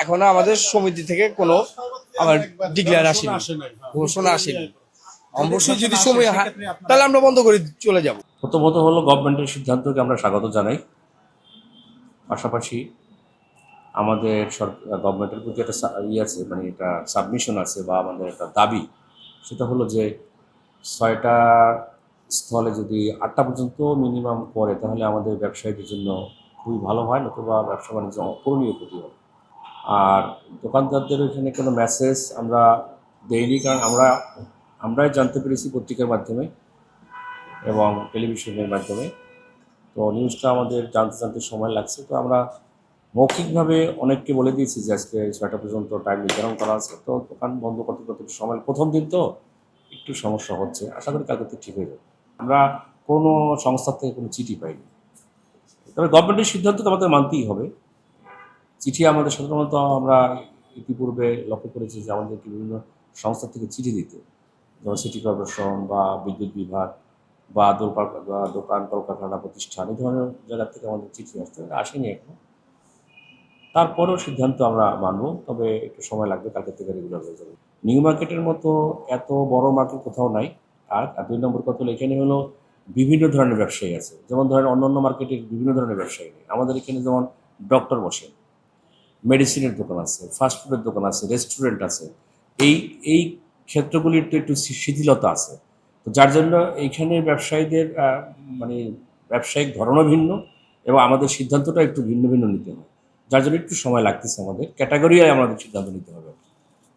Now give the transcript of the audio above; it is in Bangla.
এখনো আমাদের সমিতি থেকে কোনো আমার ডিক্লেয়ার আসেনি, ঘোষণা আসেনি। অবশ্যই যদি সময় তাহলে আমরা বন্ধ করে চলে যাব। প্রথমত হলো গভর্নমেন্টের সিদ্ধান্তকে আমরা স্বাগত জানাই। পাশাপাশি আমাদের গভর্নমেন্টের প্রতি একটা আছে, মানে এটা সাবমিশন আছে বা আমাদের একটা দাবি, সেটা হলো যে 6টার স্থলে যদি 8টা পর্যন্ত মিনিমাম করে তাহলে আমাদের ব্যবসায়ীদের জন্য খুবই ভালো হয়, নতুবা ব্যবসা বাণিজ্য অপূরণীয় ক্ষতি হয়। আর দোকানদারদের এখানে কোনো মেসেজ আমরা দেইনি, কারণ আমরাই জানতে পেরেছি পত্রিকার মাধ্যমে এবং টেলিভিশনের মাধ্যমে। তো নিউজটা আমাদের জানতে জানতে সময় লাগছে। তো আমরা মৌখিকভাবে অনেককে বলে দিয়েছি যে আজকে 6টা পর্যন্ত টাইম নির্ধারণ করা আছে। তো দোকান বন্ধ করতে করতে সময়, প্রথম দিন তো একটু সমস্যা হচ্ছে, আশা করি কালকে ঠিক হয়ে যাবে। আমরা কোনো সংস্থার থেকে কোনো চিঠি পাইনি, তবে গভর্নমেন্টের সিদ্ধান্ত তো আমাদের মানতেই হবে। চিঠি আমাদের সাধারণত আমরা ইতিপূর্বে লক্ষ্য করেছি যে আমাদেরকে বিভিন্ন সংস্থা থেকে চিঠি দিতে, যেমন সিটি কর্পোরেশন বা বিদ্যুৎ বিভাগ বা দোকান কলকারখানা প্রতিষ্ঠান, এই ধরনের জায়গা থেকে আমাদের চিঠি আসতে আসেনি এখনো। তারপরেও সিদ্ধান্ত আমরা মানব, তবে একটু সময় লাগবে, কালকে থেকে রেগুলার হয়ে যাবে। নিউ মার্কেটের মতো এত বড় মার্কেট কোথাও নাই। আর 2 নম্বর কথা হলো, এখানে হলো বিভিন্ন ধরনের ব্যবসায়ী আছে। যেমন ধরেন অন্যান্য মার্কেটে বিভিন্ন ধরনের ব্যবসায়ী নেই, আমাদের এখানে যেমন ডক্টর বসে, মেডিসিনের দোকান আছে, ফাস্টফুডের দোকান আছে, রেস্টুরেন্ট আছে। এই এই ক্ষেত্রগুলির তো একটু শিথিলতা আছে। তো যার জন্য এইখানে ব্যবসায়ীদের মানে ব্যবসায়িক ধরনও ভিন্ন এবং আমাদের সিদ্ধান্তটা একটু ভিন্ন ভিন্ন নিতে হয়। যার জন্য একটু সময় লাগতেছে, আমাদের ক্যাটাগরি আমাদের সিদ্ধান্ত নিতে হবে।